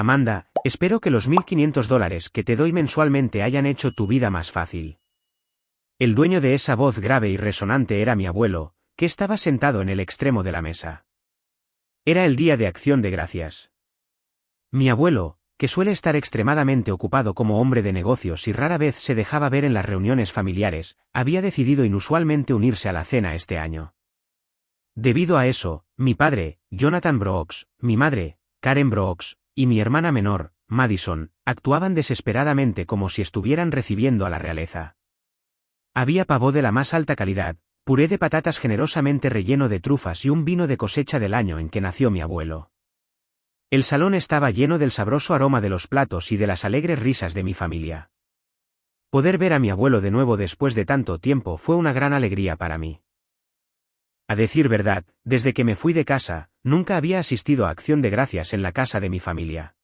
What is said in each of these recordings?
Amanda, espero que los $1.500 que te doy mensualmente hayan hecho tu vida más fácil. El dueño de esa voz grave y resonante era mi abuelo, que estaba sentado en el extremo de la mesa. Era el día de Acción de Gracias. Mi abuelo, que suele estar extremadamente ocupado como hombre de negocios y rara vez se dejaba ver en las reuniones familiares, había decidido inusualmente unirse a la cena este año. Debido a eso, mi padre, Jonathan Brooks, mi madre, Karen Brooks, y mi hermana menor, Madison, actuaban desesperadamente como si estuvieran recibiendo a la realeza. Había pavó de la más alta calidad, puré de patatas generosamente relleno de trufas y un vino de cosecha del año en que nació mi abuelo. El salón estaba lleno del sabroso aroma de los platos y de las alegres risas de mi familia. Poder ver a mi abuelo de nuevo después de tanto tiempo fue una gran alegría para mí. A decir verdad, desde que me fui de casa, nunca había asistido a Acción de Gracias en la casa de mi familia.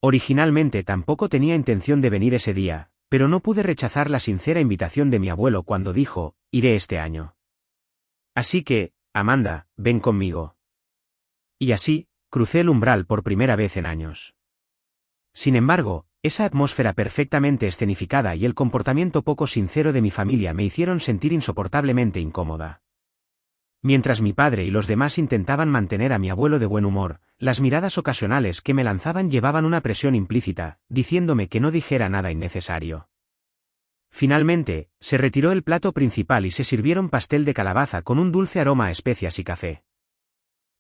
Originalmente tampoco tenía intención de venir ese día, pero no pude rechazar la sincera invitación de mi abuelo cuando dijo, iré este año. Así que, Amanda, ven conmigo. Y así, crucé el umbral por primera vez en años. Sin embargo, esa atmósfera perfectamente escenificada y el comportamiento poco sincero de mi familia me hicieron sentir insoportablemente incómoda. Mientras mi padre y los demás intentaban mantener a mi abuelo de buen humor, las miradas ocasionales que me lanzaban llevaban una presión implícita, diciéndome que no dijera nada innecesario. Finalmente, se retiró el plato principal y se sirvieron pastel de calabaza con un dulce aroma a especias y café.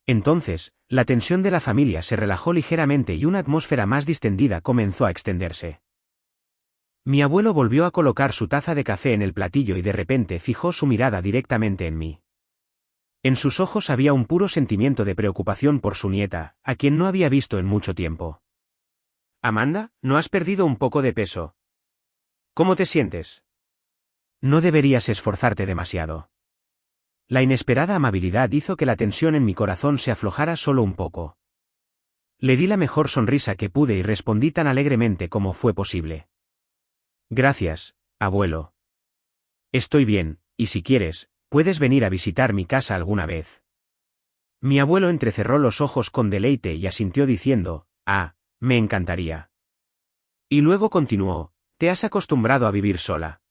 Entonces, la tensión de la familia se relajó ligeramente y una atmósfera más distendida comenzó a extenderse. Mi abuelo volvió a colocar su taza de café en el platillo y de repente fijó su mirada directamente en mí. En sus ojos había un puro sentimiento de preocupación por su nieta, a quien no había visto en mucho tiempo. Amanda, ¿no has perdido un poco de peso? ¿Cómo te sientes? No deberías esforzarte demasiado. La inesperada amabilidad hizo que la tensión en mi corazón se aflojara solo un poco. Le di la mejor sonrisa que pude y respondí tan alegremente como fue posible. Gracias, abuelo. Estoy bien, y si quieres, puedes venir a visitar mi casa alguna vez. Mi abuelo entrecerró los ojos con deleite y asintió diciendo, me encantaría. Y luego continuó, te has acostumbrado a vivir sola.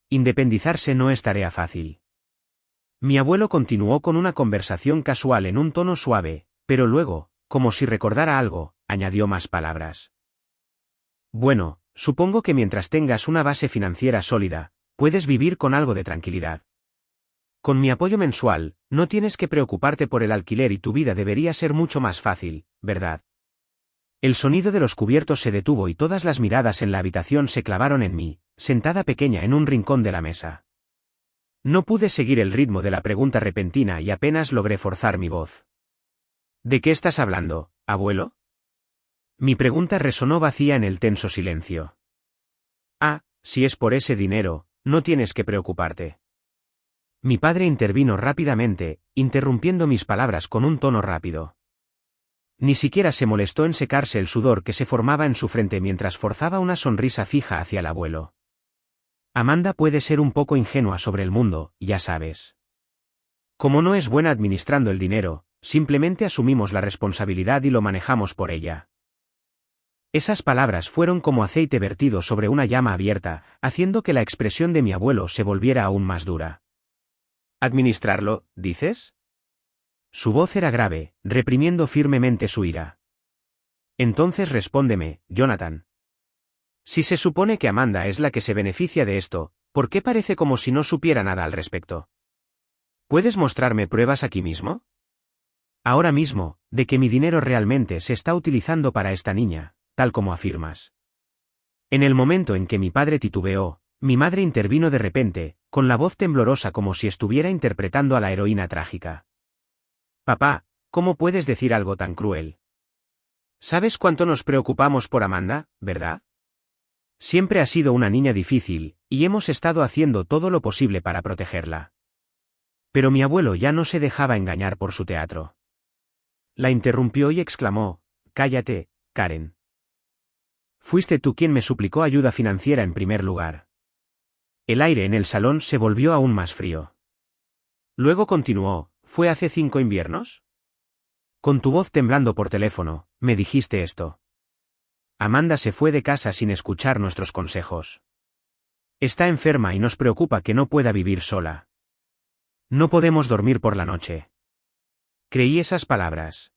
Independizarse no es tarea fácil. Mi abuelo continuó con una conversación casual en un tono suave, pero luego, como si recordara algo, añadió más palabras. Bueno, supongo que mientras tengas una base financiera sólida, puedes vivir con algo de tranquilidad. Con mi apoyo mensual, no tienes que preocuparte por el alquiler y tu vida debería ser mucho más fácil, ¿verdad? El sonido de los cubiertos se detuvo y todas las miradas en la habitación se clavaron en mí, sentada pequeña en un rincón de la mesa. No pude seguir el ritmo de la pregunta repentina y apenas logré forzar mi voz. ¿De qué estás hablando, abuelo? Mi pregunta resonó vacía en el tenso silencio. Si es por ese dinero, no tienes que preocuparte. Mi padre intervino rápidamente, interrumpiendo mis palabras con un tono rápido. Ni siquiera se molestó en secarse el sudor que se formaba en su frente mientras forzaba una sonrisa fija hacia el abuelo. Amanda puede ser un poco ingenua sobre el mundo, ya sabes. Como no es buena administrando el dinero, simplemente asumimos la responsabilidad y lo manejamos por ella. Esas palabras fueron como aceite vertido sobre una llama abierta, haciendo que la expresión de mi abuelo se volviera aún más dura. ¿Administrarlo, dices? Su voz era grave, reprimiendo firmemente su ira. Entonces respóndeme, Jonathan. Si se supone que Amanda es la que se beneficia de esto, ¿por qué parece como si no supiera nada al respecto? ¿Puedes mostrarme pruebas aquí mismo? Ahora mismo, de que mi dinero realmente se está utilizando para esta niña, tal como afirmas. En el momento en que mi padre titubeó, mi madre intervino de repente, con la voz temblorosa como si estuviera interpretando a la heroína trágica. Papá, ¿cómo puedes decir algo tan cruel? ¿Sabes cuánto nos preocupamos por Amanda, verdad? Siempre ha sido una niña difícil, y hemos estado haciendo todo lo posible para protegerla. Pero mi abuelo ya no se dejaba engañar por su teatro. La interrumpió y exclamó, «Cállate, Karen. Fuiste tú quien me suplicó ayuda financiera en primer lugar». El aire en el salón se volvió aún más frío. Luego continuó, ¿fue hace 5 inviernos? Con tu voz temblando por teléfono, me dijiste esto. Amanda se fue de casa sin escuchar nuestros consejos. Está enferma y nos preocupa que no pueda vivir sola. No podemos dormir por la noche. Creí esas palabras.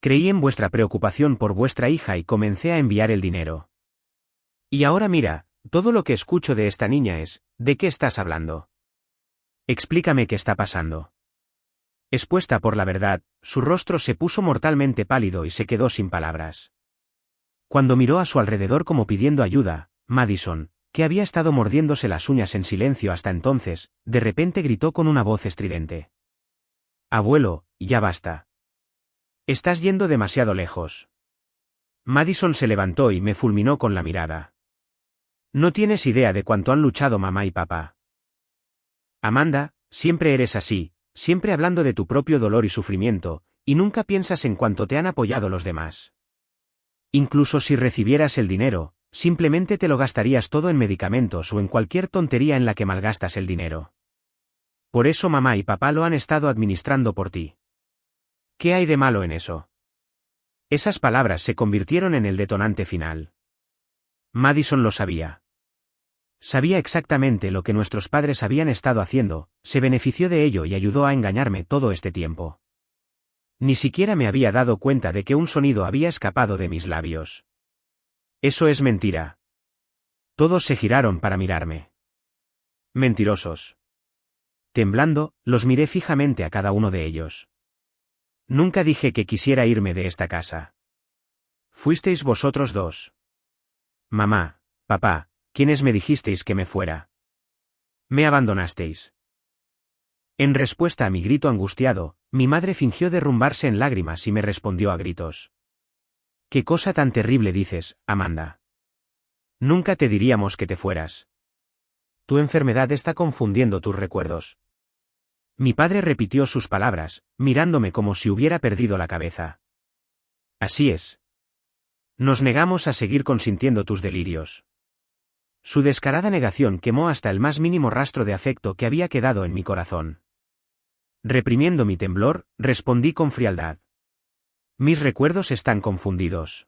Creí en vuestra preocupación por vuestra hija y comencé a enviar el dinero. Y ahora mira, todo lo que escucho de esta niña es, ¿de qué estás hablando? Explícame qué está pasando. Expuesta por la verdad, su rostro se puso mortalmente pálido y se quedó sin palabras. Cuando miró a su alrededor como pidiendo ayuda, Madison, que había estado mordiéndose las uñas en silencio hasta entonces, de repente gritó con una voz estridente. Abuelo, ya basta. Estás yendo demasiado lejos. Madison se levantó y me fulminó con la mirada. No tienes idea de cuánto han luchado mamá y papá. Amanda, siempre eres así, siempre hablando de tu propio dolor y sufrimiento, y nunca piensas en cuánto te han apoyado los demás. Incluso si recibieras el dinero, simplemente te lo gastarías todo en medicamentos o en cualquier tontería en la que malgastas el dinero. Por eso mamá y papá lo han estado administrando por ti. ¿Qué hay de malo en eso? Esas palabras se convirtieron en el detonante final. Madison lo sabía. Sabía exactamente lo que nuestros padres habían estado haciendo, se benefició de ello y ayudó a engañarme todo este tiempo. Ni siquiera me había dado cuenta de que un sonido había escapado de mis labios. Eso es mentira. Todos se giraron para mirarme. Mentirosos. Temblando, los miré fijamente a cada uno de ellos. Nunca dije que quisiera irme de esta casa. Fuisteis vosotros dos. Mamá, papá, quienes me dijisteis que me fuera. Me abandonasteis. En respuesta a mi grito angustiado, mi madre fingió derrumbarse en lágrimas y me respondió a gritos. ¿Qué cosa tan terrible dices, Amanda? Nunca te diríamos que te fueras. Tu enfermedad está confundiendo tus recuerdos. Mi padre repitió sus palabras, mirándome como si hubiera perdido la cabeza. Así es. Nos negamos a seguir consintiendo tus delirios. Su descarada negación quemó hasta el más mínimo rastro de afecto que había quedado en mi corazón. Reprimiendo mi temblor, respondí con frialdad. Mis recuerdos están confundidos.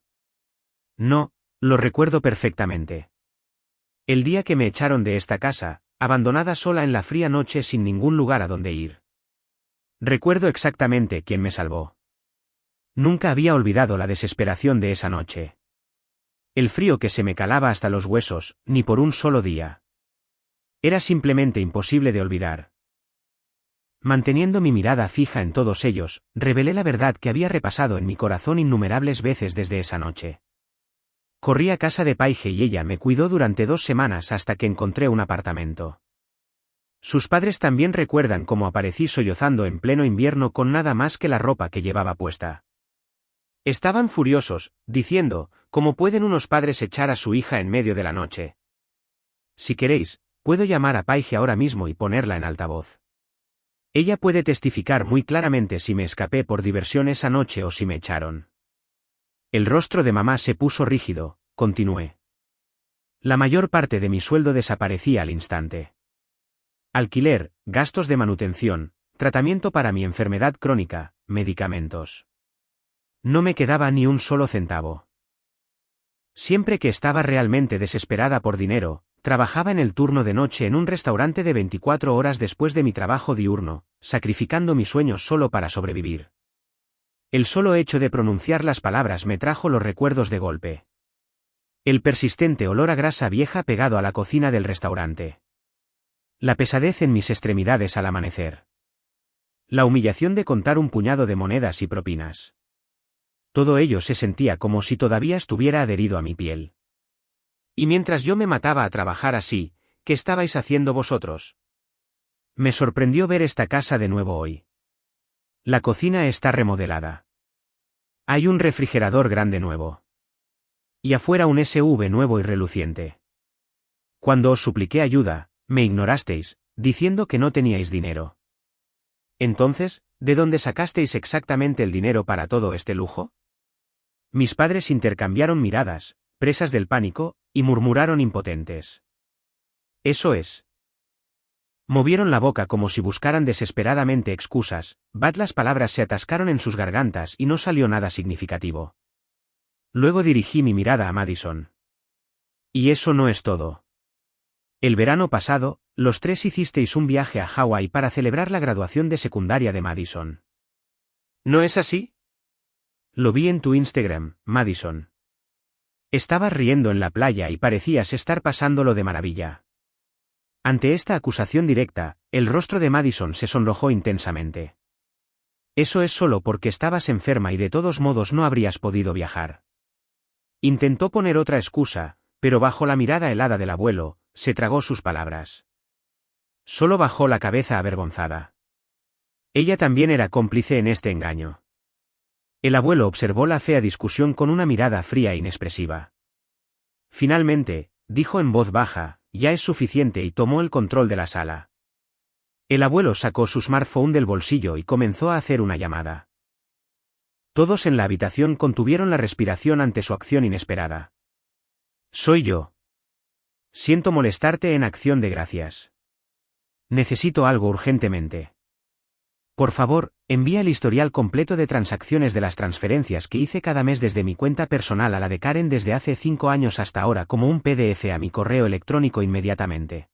No, lo recuerdo perfectamente. El día que me echaron de esta casa, abandonada sola en la fría noche sin ningún lugar a donde ir. Recuerdo exactamente quién me salvó. Nunca había olvidado la desesperación de esa noche. El frío que se me calaba hasta los huesos, ni por un solo día. Era simplemente imposible de olvidar. Manteniendo mi mirada fija en todos ellos, revelé la verdad que había repasado en mi corazón innumerables veces desde esa noche. Corrí a casa de Paige y ella me cuidó durante 2 semanas hasta que encontré un apartamento. Sus padres también recuerdan cómo aparecí sollozando en pleno invierno con nada más que la ropa que llevaba puesta. Estaban furiosos, diciendo, ¿cómo pueden unos padres echar a su hija en medio de la noche? Si queréis, puedo llamar a Paige ahora mismo y ponerla en altavoz. Ella puede testificar muy claramente si me escapé por diversión esa noche o si me echaron. El rostro de mamá se puso rígido, continué. La mayor parte de mi sueldo desaparecía al instante. Alquiler, gastos de manutención, tratamiento para mi enfermedad crónica, medicamentos. No me quedaba ni un solo centavo. Siempre que estaba realmente desesperada por dinero, trabajaba en el turno de noche en un restaurante de 24 horas después de mi trabajo diurno, sacrificando mis sueños solo para sobrevivir. El solo hecho de pronunciar las palabras me trajo los recuerdos de golpe. El persistente olor a grasa vieja pegado a la cocina del restaurante. La pesadez en mis extremidades al amanecer. La humillación de contar un puñado de monedas y propinas. Todo ello se sentía como si todavía estuviera adherido a mi piel. Y mientras yo me mataba a trabajar así, ¿qué estabais haciendo vosotros? Me sorprendió ver esta casa de nuevo hoy. La cocina está remodelada. Hay un refrigerador grande nuevo. Y afuera un SUV nuevo y reluciente. Cuando os supliqué ayuda, me ignorasteis, diciendo que no teníais dinero. Entonces, ¿de dónde sacasteis exactamente el dinero para todo este lujo? Mis padres intercambiaron miradas, presas del pánico, y murmuraron impotentes. Eso es. Movieron la boca como si buscaran desesperadamente excusas, las palabras se atascaron en sus gargantas y no salió nada significativo. Luego dirigí mi mirada a Madison. Y eso no es todo. El verano pasado, los tres hicisteis un viaje a Hawái para celebrar la graduación de secundaria de Madison. ¿No es así? Lo vi en tu Instagram, Madison. Estabas riendo en la playa y parecías estar pasándolo de maravilla. Ante esta acusación directa, el rostro de Madison se sonrojó intensamente. Eso es solo porque estabas enferma y de todos modos no habrías podido viajar. Intentó poner otra excusa, pero bajo la mirada helada del abuelo, se tragó sus palabras. Solo bajó la cabeza avergonzada. Ella también era cómplice en este engaño. El abuelo observó la fea discusión con una mirada fría e inexpresiva. Finalmente, dijo en voz baja, ya es suficiente, y tomó el control de la sala. El abuelo sacó su smartphone del bolsillo y comenzó a hacer una llamada. Todos en la habitación contuvieron la respiración ante su acción inesperada. Soy yo. Siento molestarte en Acción de Gracias. Necesito algo urgentemente. Por favor, envía el historial completo de transacciones de las transferencias que hice cada mes desde mi cuenta personal a la de Karen desde hace 5 años hasta ahora como un PDF a mi correo electrónico inmediatamente.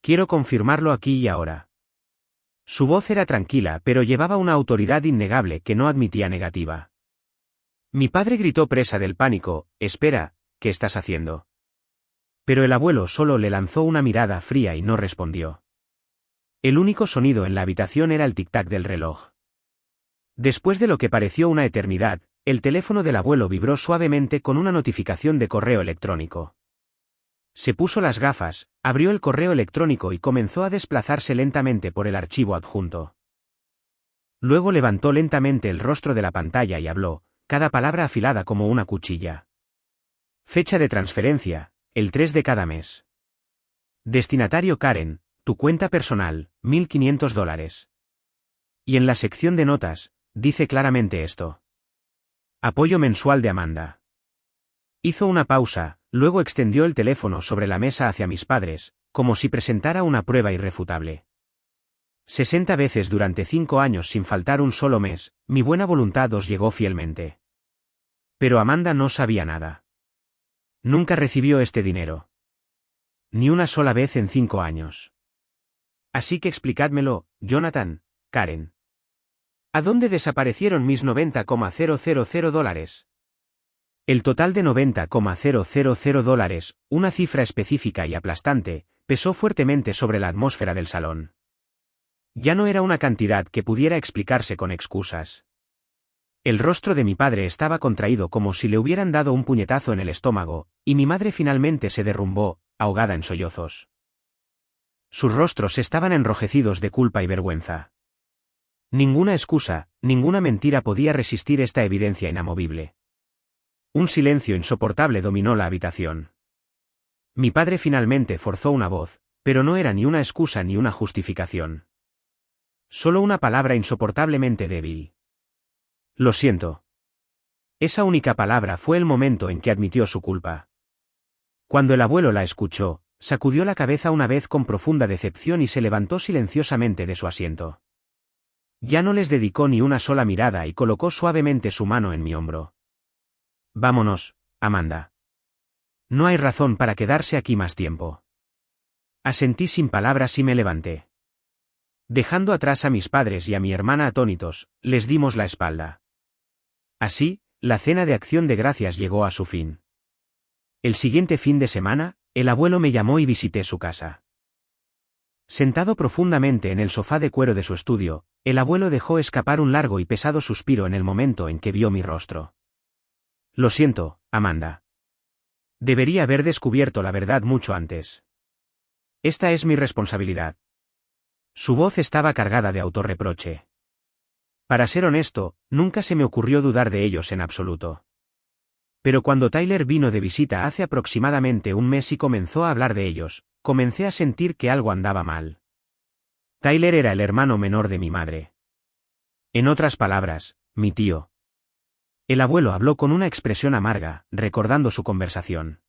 Quiero confirmarlo aquí y ahora. Su voz era tranquila, pero llevaba una autoridad innegable que no admitía negativa. Mi padre gritó presa del pánico, espera, ¿qué estás haciendo? Pero el abuelo solo le lanzó una mirada fría y no respondió. El único sonido en la habitación era el tic-tac del reloj. Después de lo que pareció una eternidad, el teléfono del abuelo vibró suavemente con una notificación de correo electrónico. Se puso las gafas, abrió el correo electrónico y comenzó a desplazarse lentamente por el archivo adjunto. Luego levantó lentamente el rostro de la pantalla y habló, cada palabra afilada como una cuchilla. Fecha de transferencia, el 3 de cada mes. Destinatario Karen, tu cuenta personal, $1,500. Y en la sección de notas, dice claramente esto. Apoyo mensual de Amanda. Hizo una pausa, luego extendió el teléfono sobre la mesa hacia mis padres, como si presentara una prueba irrefutable. 60 veces durante 5 años sin faltar un solo mes, mi buena voluntad os llegó fielmente. Pero Amanda no sabía nada. Nunca recibió este dinero. Ni una sola vez en 5 años. Así que explicádmelo, Jonathan, Karen. ¿A dónde desaparecieron mis $90,000? El total de $90,000, una cifra específica y aplastante, pesó fuertemente sobre la atmósfera del salón. Ya no era una cantidad que pudiera explicarse con excusas. El rostro de mi padre estaba contraído como si le hubieran dado un puñetazo en el estómago, y mi madre finalmente se derrumbó, ahogada en sollozos. Sus rostros estaban enrojecidos de culpa y vergüenza. Ninguna excusa, ninguna mentira podía resistir esta evidencia inamovible. Un silencio insoportable dominó la habitación. Mi padre finalmente forzó una voz, pero no era ni una excusa ni una justificación. Solo una palabra insoportablemente débil. Lo siento. Esa única palabra fue el momento en que admitió su culpa. Cuando el abuelo la escuchó, sacudió la cabeza una vez con profunda decepción y se levantó silenciosamente de su asiento. Ya no les dedicó ni una sola mirada y colocó suavemente su mano en mi hombro. Vámonos, Amanda. No hay razón para quedarse aquí más tiempo. Asentí sin palabras y me levanté. Dejando atrás a mis padres y a mi hermana atónitos, les dimos la espalda. Así, la cena de Acción de Gracias llegó a su fin. El siguiente fin de semana, el abuelo me llamó y visité su casa. Sentado profundamente en el sofá de cuero de su estudio, el abuelo dejó escapar un largo y pesado suspiro en el momento en que vio mi rostro. Lo siento, Amanda. Debería haber descubierto la verdad mucho antes. Esta es mi responsabilidad. Su voz estaba cargada de autorreproche. Para ser honesto, nunca se me ocurrió dudar de ellos en absoluto. Pero cuando Tyler vino de visita hace aproximadamente un mes y comenzó a hablar de ellos, comencé a sentir que algo andaba mal. Tyler era el hermano menor de mi madre. En otras palabras, mi tío. El abuelo habló con una expresión amarga, recordando su conversación.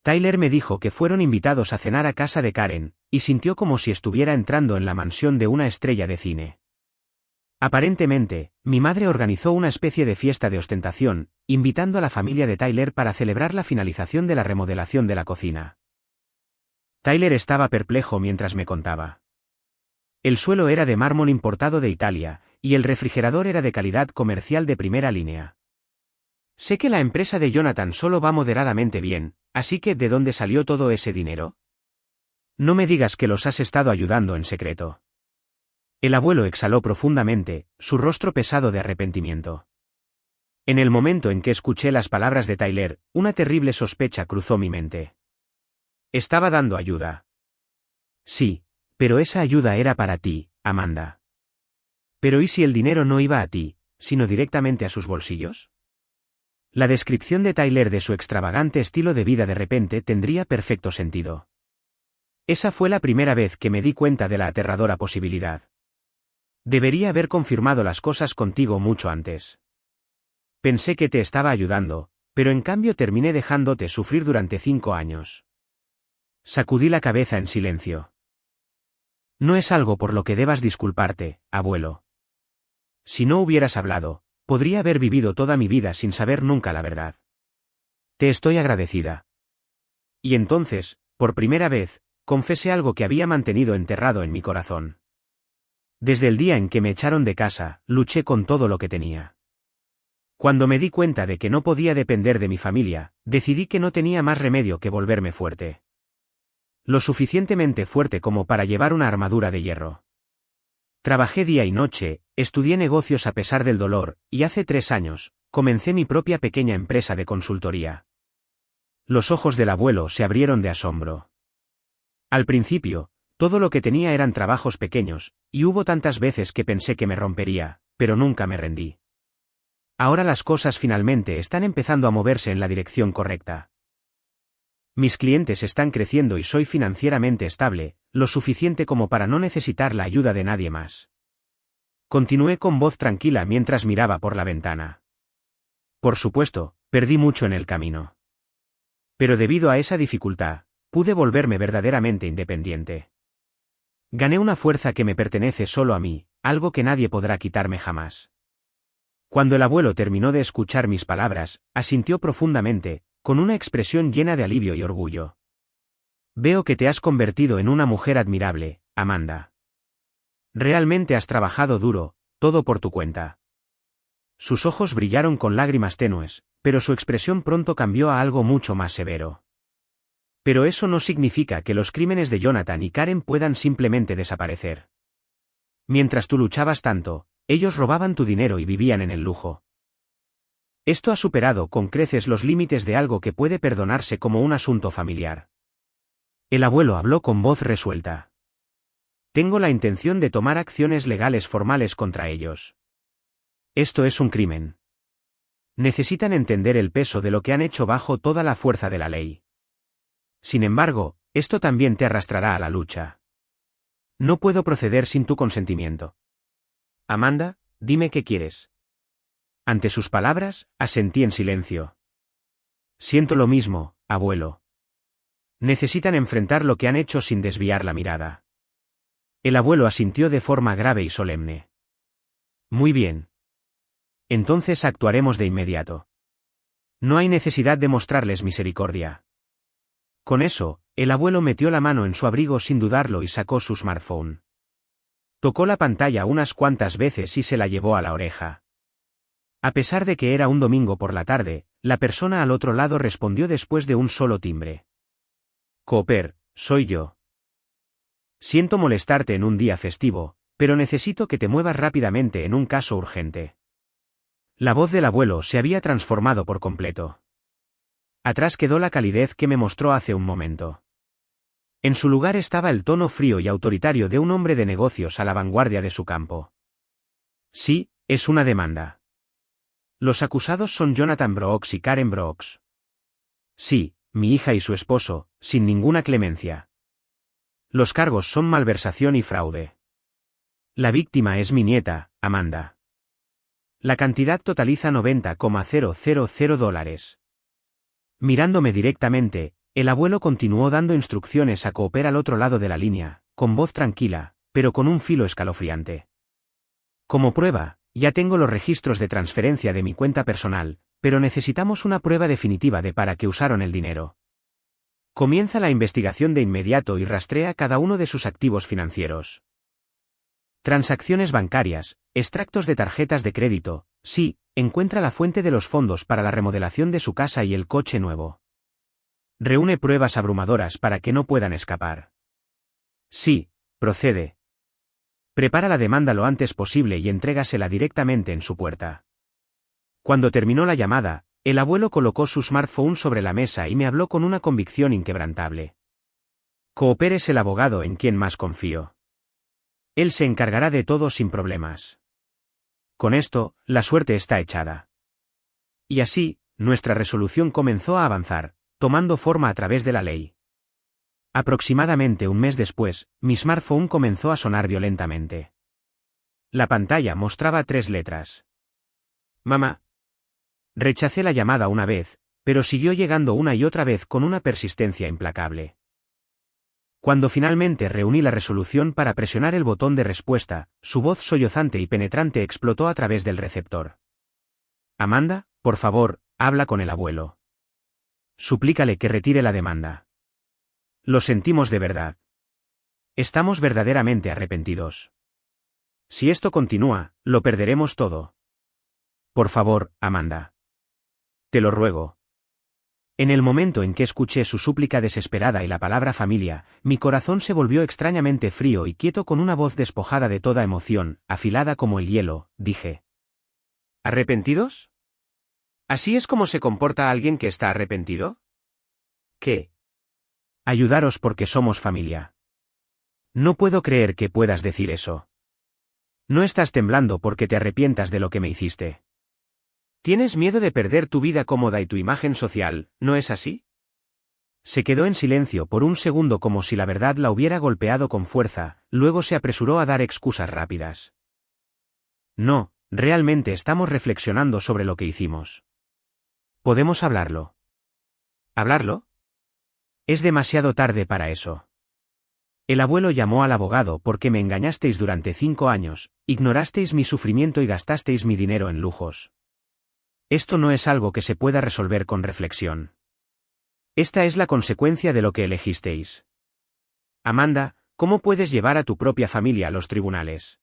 Tyler me dijo que fueron invitados a cenar a casa de Karen, y sintió como si estuviera entrando en la mansión de una estrella de cine. Aparentemente, mi madre organizó una especie de fiesta de ostentación, invitando a la familia de Tyler para celebrar la finalización de la remodelación de la cocina. Tyler estaba perplejo mientras me contaba. El suelo era de mármol importado de Italia, y el refrigerador era de calidad comercial de primera línea. Sé que la empresa de Jonathan solo va moderadamente bien, así que ¿de dónde salió todo ese dinero? No me digas que los has estado ayudando en secreto. El abuelo exhaló profundamente, su rostro pesado de arrepentimiento. En el momento en que escuché las palabras de Tyler, una terrible sospecha cruzó mi mente. Estaba dando ayuda. Sí, pero esa ayuda era para ti, Amanda. Pero ¿y si el dinero no iba a ti, sino directamente a sus bolsillos? La descripción de Tyler de su extravagante estilo de vida de repente tendría perfecto sentido. Esa fue la primera vez que me di cuenta de la aterradora posibilidad. Debería haber confirmado las cosas contigo mucho antes. Pensé que te estaba ayudando, pero en cambio terminé dejándote sufrir durante 5 años. Sacudí la cabeza en silencio. No es algo por lo que debas disculparte, abuelo. Si no hubieras hablado, podría haber vivido toda mi vida sin saber nunca la verdad. Te estoy agradecida. Y entonces, por primera vez, confesé algo que había mantenido enterrado en mi corazón. Desde el día en que me echaron de casa, luché con todo lo que tenía. Cuando me di cuenta de que no podía depender de mi familia, decidí que no tenía más remedio que volverme fuerte. Lo suficientemente fuerte como para llevar una armadura de hierro. Trabajé día y noche, estudié negocios a pesar del dolor, y hace 3 años, comencé mi propia pequeña empresa de consultoría. Los ojos del abuelo se abrieron de asombro. Al principio, todo lo que tenía eran trabajos pequeños, y hubo tantas veces que pensé que me rompería, pero nunca me rendí. Ahora las cosas finalmente están empezando a moverse en la dirección correcta. Mis clientes están creciendo y soy financieramente estable, lo suficiente como para no necesitar la ayuda de nadie más. Continué con voz tranquila mientras miraba por la ventana. Por supuesto, perdí mucho en el camino. Pero debido a esa dificultad, pude volverme verdaderamente independiente. Gané una fuerza que me pertenece solo a mí, algo que nadie podrá quitarme jamás. Cuando el abuelo terminó de escuchar mis palabras, asintió profundamente, con una expresión llena de alivio y orgullo. Veo que te has convertido en una mujer admirable, Amanda. Realmente has trabajado duro, todo por tu cuenta. Sus ojos brillaron con lágrimas tenues, pero su expresión pronto cambió a algo mucho más severo. Pero eso no significa que los crímenes de Jonathan y Karen puedan simplemente desaparecer. Mientras tú luchabas tanto, ellos robaban tu dinero y vivían en el lujo. Esto ha superado con creces los límites de algo que puede perdonarse como un asunto familiar. El abuelo habló con voz resuelta. Tengo la intención de tomar acciones legales formales contra ellos. Esto es un crimen. Necesitan entender el peso de lo que han hecho bajo toda la fuerza de la ley. Sin embargo, esto también te arrastrará a la lucha. No puedo proceder sin tu consentimiento. Amanda, dime qué quieres. Ante sus palabras, asentí en silencio. Siento lo mismo, abuelo. Necesitan enfrentar lo que han hecho sin desviar la mirada. El abuelo asintió de forma grave y solemne. Muy bien. Entonces actuaremos de inmediato. No hay necesidad de mostrarles misericordia. Con eso, el abuelo metió la mano en su abrigo sin dudarlo y sacó su smartphone. Tocó la pantalla unas cuantas veces y se la llevó a la oreja. A pesar de que era un domingo por la tarde, la persona al otro lado respondió después de un solo timbre. Cooper, soy yo. Siento molestarte en un día festivo, pero necesito que te muevas rápidamente en un caso urgente. La voz del abuelo se había transformado por completo. Atrás quedó la calidez que me mostró hace un momento. En su lugar estaba el tono frío y autoritario de un hombre de negocios a la vanguardia de su campo. Sí, es una demanda. Los acusados son Jonathan Brooks y Karen Brooks. Sí, mi hija y su esposo, sin ninguna clemencia. Los cargos son malversación y fraude. La víctima es mi nieta, Amanda. La cantidad totaliza $90,000. Mirándome directamente, El abuelo continuó dando instrucciones a Cooper al otro lado de la línea, con voz tranquila, pero con un filo escalofriante. Como prueba, ya tengo los registros de transferencia de mi cuenta personal, pero necesitamos una prueba definitiva de para qué usaron el dinero. Comienza la investigación de inmediato y rastrea cada uno de sus activos financieros. Transacciones bancarias, extractos de tarjetas de crédito, sí, encuentra la fuente de los fondos para la remodelación de su casa y el coche nuevo. Reúne pruebas abrumadoras para que no puedan escapar. Sí, procede. Prepara la demanda lo antes posible y entrégasela directamente en su puerta. Cuando terminó la llamada, el abuelo colocó su smartphone sobre la mesa y me habló con una convicción inquebrantable. Cooper es el abogado en quien más confío. Él se encargará de todo sin problemas. Con esto, la suerte está echada. Y así, nuestra resolución comenzó a avanzar, tomando forma a través de la ley. Aproximadamente un mes después, mi smartphone comenzó a sonar violentamente. La pantalla mostraba 3 letras. Mamá. Rechacé la llamada una vez, pero siguió llegando una y otra vez con una persistencia implacable. Cuando finalmente reuní la resolución para presionar el botón de respuesta, su voz sollozante y penetrante explotó a través del receptor. Amanda, por favor, habla con el abuelo. Suplícale que retire la demanda. Lo sentimos de verdad. Estamos verdaderamente arrepentidos. Si esto continúa, lo perderemos todo. Por favor, Amanda. Te lo ruego. En el momento en que escuché su súplica desesperada y la palabra familia, mi corazón se volvió extrañamente frío y quieto. Con una voz despojada de toda emoción, afilada como el hielo, dije. ¿Arrepentidos? ¿Así es como se comporta alguien que está arrepentido? ¿Qué? Ayudaros porque somos familia. No puedo creer que puedas decir eso. No estás temblando porque te arrepientas de lo que me hiciste. Tienes miedo de perder tu vida cómoda y tu imagen social, ¿no es así? Se quedó en silencio por un segundo como si la verdad la hubiera golpeado con fuerza, luego se apresuró a dar excusas rápidas. No, realmente estamos reflexionando sobre lo que hicimos. ¿Podemos hablarlo? ¿Hablarlo? Es demasiado tarde para eso. El abuelo llamó al abogado porque me engañasteis durante 5 años, ignorasteis mi sufrimiento y gastasteis mi dinero en lujos. Esto no es algo que se pueda resolver con reflexión. Esta es la consecuencia de lo que elegisteis. Amanda, ¿cómo puedes llevar a tu propia familia a los tribunales?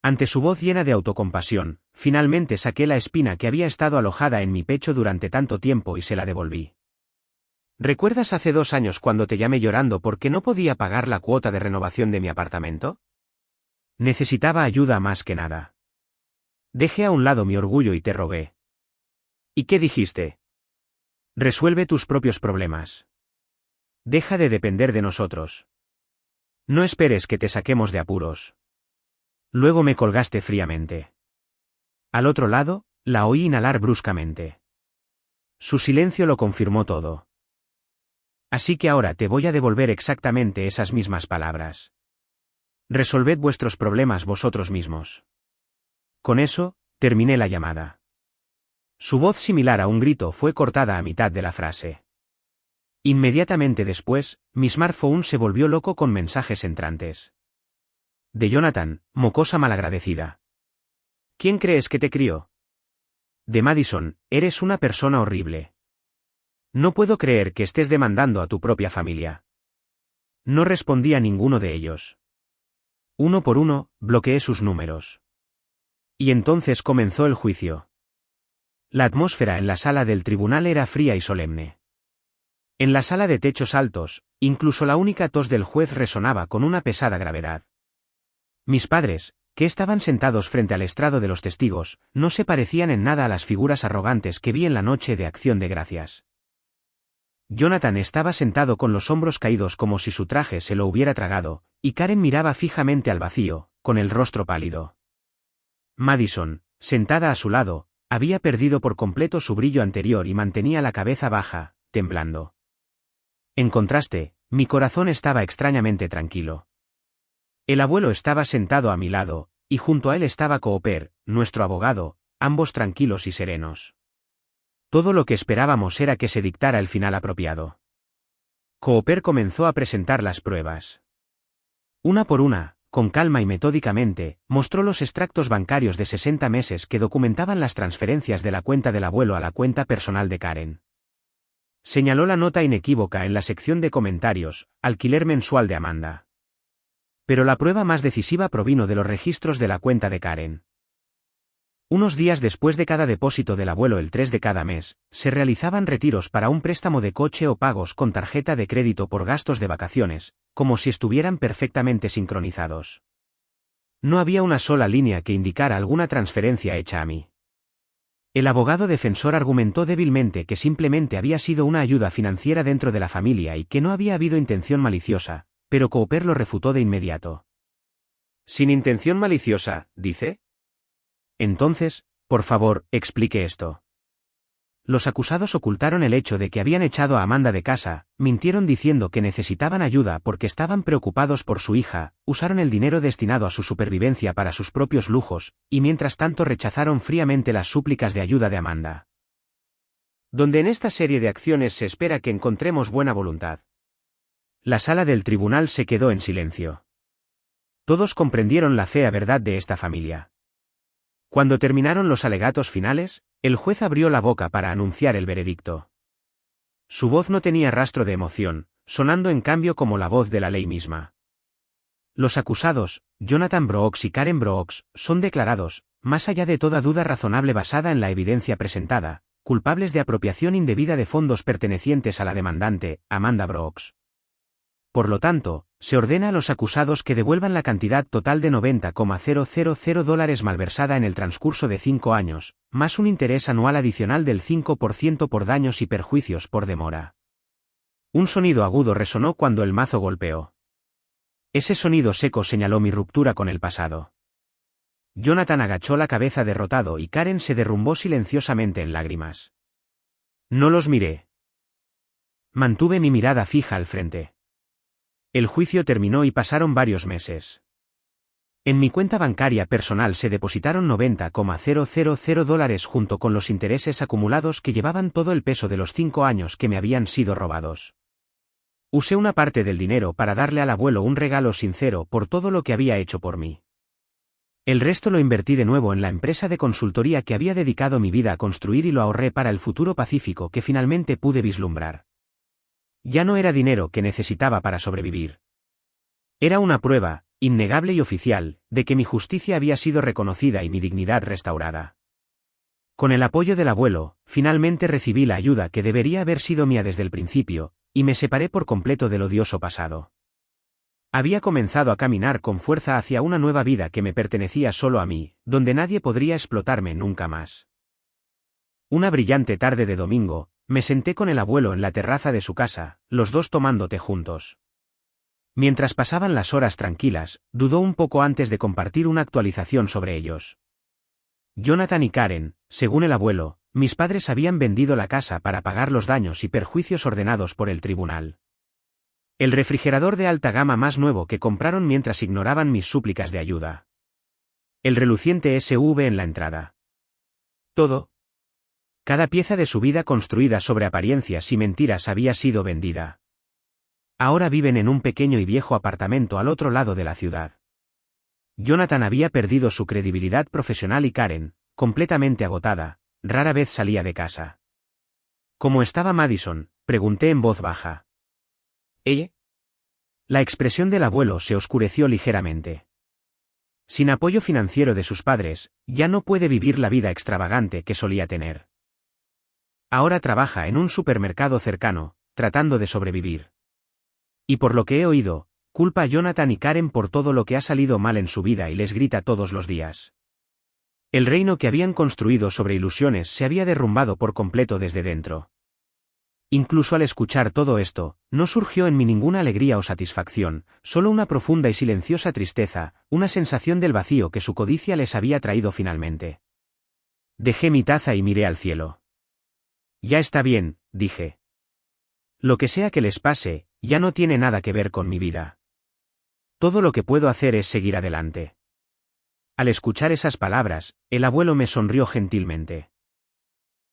Ante su voz llena de autocompasión, finalmente saqué la espina que había estado alojada en mi pecho durante tanto tiempo y se la devolví. ¿Recuerdas hace 2 años cuando te llamé llorando porque no podía pagar la cuota de renovación de mi apartamento? Necesitaba ayuda más que nada. Dejé a un lado mi orgullo y te rogué. ¿Y qué dijiste? Resuelve tus propios problemas. Deja de depender de nosotros. No esperes que te saquemos de apuros. Luego me colgaste fríamente. Al otro lado, la oí inhalar bruscamente. Su silencio lo confirmó todo. Así que ahora te voy a devolver exactamente esas mismas palabras. Resolved vuestros problemas vosotros mismos. Con eso, terminé la llamada. Su voz, similar a un grito, fue cortada a mitad de la frase. Inmediatamente después, mi smartphone se volvió loco con mensajes entrantes. De Jonathan, mocosa malagradecida. ¿Quién crees que te crió? De Madison, eres una persona horrible. No puedo creer que estés demandando a tu propia familia. No respondí a ninguno de ellos. Uno por uno, bloqueé sus números. Y entonces comenzó el juicio. La atmósfera en la sala del tribunal era fría y solemne. En la sala de techos altos, incluso la única tos del juez resonaba con una pesada gravedad. Mis padres, que estaban sentados frente al estrado de los testigos, no se parecían en nada a las figuras arrogantes que vi en la noche de Acción de Gracias. Jonathan estaba sentado con los hombros caídos como si su traje se lo hubiera tragado, y Karen miraba fijamente al vacío, con el rostro pálido. Madison, sentada a su lado, había perdido por completo su brillo anterior y mantenía la cabeza baja, temblando. En contraste, mi corazón estaba extrañamente tranquilo. El abuelo estaba sentado a mi lado, y junto a él estaba Cooper, nuestro abogado, ambos tranquilos y serenos. Todo lo que esperábamos era que se dictara el final apropiado. Cooper comenzó a presentar las pruebas. Una por una, con calma y metódicamente, mostró los extractos bancarios de 60 meses que documentaban las transferencias de la cuenta del abuelo a la cuenta personal de Karen. Señaló la nota inequívoca en la sección de comentarios, alquiler mensual de Amanda. Pero la prueba más decisiva provino de los registros de la cuenta de Karen. Unos días después de cada depósito del abuelo el 3 de cada mes, se realizaban retiros para un préstamo de coche o pagos con tarjeta de crédito por gastos de vacaciones, como si estuvieran perfectamente sincronizados. No había una sola línea que indicara alguna transferencia hecha a mí. El abogado defensor argumentó débilmente que simplemente había sido una ayuda financiera dentro de la familia y que no había habido intención maliciosa, pero Cooper lo refutó de inmediato. ¿Sin intención maliciosa, dice? Entonces, por favor, explique esto. Los acusados ocultaron el hecho de que habían echado a Amanda de casa, mintieron diciendo que necesitaban ayuda porque estaban preocupados por su hija, usaron el dinero destinado a su supervivencia para sus propios lujos, y mientras tanto rechazaron fríamente las súplicas de ayuda de Amanda. Donde en esta serie de acciones se espera que encontremos buena voluntad. La sala del tribunal se quedó en silencio. Todos comprendieron la fea verdad de esta familia. Cuando terminaron los alegatos finales, el juez abrió la boca para anunciar el veredicto. Su voz no tenía rastro de emoción, sonando en cambio como la voz de la ley misma. Los acusados, Jonathan Brooks y Karen Brooks, son declarados, más allá de toda duda razonable basada en la evidencia presentada, culpables de apropiación indebida de fondos pertenecientes a la demandante, Amanda Brooks. Por lo tanto, se ordena a los acusados que devuelvan la cantidad total de $90,000 malversada en el transcurso de 5 años, más un interés anual adicional del 5% por daños y perjuicios por demora. Un sonido agudo resonó cuando el mazo golpeó. Ese sonido seco señaló mi ruptura con el pasado. Jonathan agachó la cabeza derrotado y Karen se derrumbó silenciosamente en lágrimas. No los miré. Mantuve mi mirada fija al frente. El juicio terminó y pasaron varios meses. En mi cuenta bancaria personal se depositaron $90,000 junto con los intereses acumulados que llevaban todo el peso de los 5 años que me habían sido robados. Usé una parte del dinero para darle al abuelo un regalo sincero por todo lo que había hecho por mí. El resto lo invertí de nuevo en la empresa de consultoría que había dedicado mi vida a construir y lo ahorré para el futuro pacífico que finalmente pude vislumbrar. Ya no era dinero que necesitaba para sobrevivir. Era una prueba, innegable y oficial, de que mi justicia había sido reconocida y mi dignidad restaurada. Con el apoyo del abuelo, finalmente recibí la ayuda que debería haber sido mía desde el principio, y me separé por completo del odioso pasado. Había comenzado a caminar con fuerza hacia una nueva vida que me pertenecía solo a mí, donde nadie podría explotarme nunca más. Una brillante tarde de domingo, me senté con el abuelo en la terraza de su casa, los dos tomando té juntos. Mientras pasaban las horas tranquilas, dudó un poco antes de compartir una actualización sobre ellos. Jonathan y Karen, según el abuelo, mis padres habían vendido la casa para pagar los daños y perjuicios ordenados por el tribunal. El refrigerador de alta gama más nuevo que compraron mientras ignoraban mis súplicas de ayuda. El reluciente SUV en la entrada. Todo. Cada pieza de su vida construida sobre apariencias y mentiras había sido vendida. Ahora viven en un pequeño y viejo apartamento al otro lado de la ciudad. Jonathan había perdido su credibilidad profesional y Karen, completamente agotada, rara vez salía de casa. ¿Cómo estaba Madison?, pregunté en voz baja. ¿Ella? La expresión del abuelo se oscureció ligeramente. Sin apoyo financiero de sus padres, ya no puede vivir la vida extravagante que solía tener. Ahora trabaja en un supermercado cercano, tratando de sobrevivir. Y por lo que he oído, culpa a Jonathan y Karen por todo lo que ha salido mal en su vida y les grita todos los días. El reino que habían construido sobre ilusiones se había derrumbado por completo desde dentro. Incluso al escuchar todo esto, no surgió en mí ninguna alegría o satisfacción, solo una profunda y silenciosa tristeza, una sensación del vacío que su codicia les había traído finalmente. Dejé mi taza y miré al cielo. Ya está bien, dije. Lo que sea que les pase, ya no tiene nada que ver con mi vida. Todo lo que puedo hacer es seguir adelante. Al escuchar esas palabras, el abuelo me sonrió gentilmente.